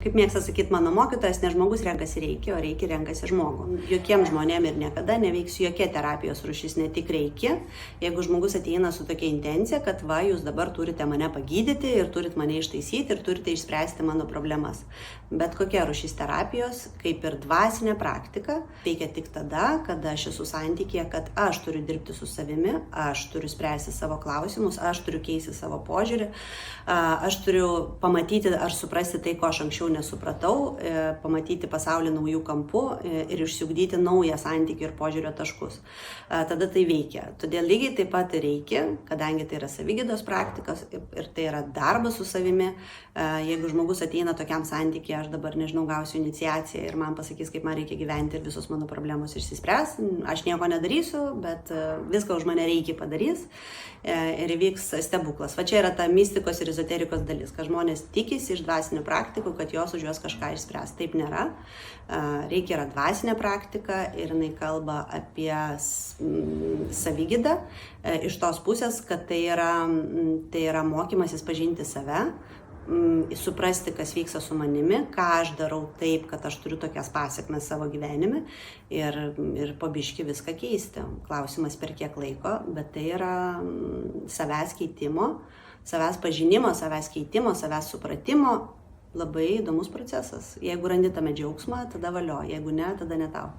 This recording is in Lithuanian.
Kaip mėgsta sakyti mano mokytojas, ne žmogus renkasi reiki, o reiki renkasi žmogų. Jokiem žmonėm ir niekada neveiks jokia terapijos rūšis, ne tik reiki. Jeigu žmogus ateina su tokia intencija, kad va, jūs dabar turite mane pagydyti ir turit mane ištaisyti ir turite išspręsti mano problemas. Bet kokia rūšis terapijos, kaip ir dvasinė praktika, veikia tik tada, kada aš esu santykėje, kad aš turiu dirbti su savimi, aš turiu spręsti savo klausimus, aš turiu keisti savo požiūrį, aš turiu pamatyti ar suprasti tai, ko aš anksčiau nesupratau, pamatyti pasaulį naujų kampų ir išsiugdyti naują santykį ir požiūrio taškus. Tada tai veikia. Todėl lygiai taip pat reikia, kadangi tai yra savigydos praktikos ir tai yra darbas su savimi. Jeigu žmogus ateina tokiam santykiui, aš dabar nežinau, gausiu iniciaciją ir man pasakys, kaip man reikia gyventi ir visos mano problemos išsispręs, aš nieko nedarysiu, bet viską už mane reikia padarys ir įvyks stebuklas. Va čia yra ta mistikos ir ezoterikos dalis, kad žmonės tikisi iš dvasinių praktikų, kad jos už juos kažką išspręs. Taip nėra. Reikia yra dvasinė praktika ir jinai kalba apie savigydą iš tos pusės, kad tai yra mokymasis pažinti save, suprasti, kas vyksta su manimi, ką aš darau taip, kad aš turiu tokias pasiekmes savo gyvenime ir po biškį viską keisti. Klausimas per kiek laiko, bet tai yra savęs keitimo, savęs pažinimo, savęs keitimo, savęs supratimo labai įdomus procesas. Jeigu randi tame džiaugsmą, tada valio, jeigu ne, tada ne tau.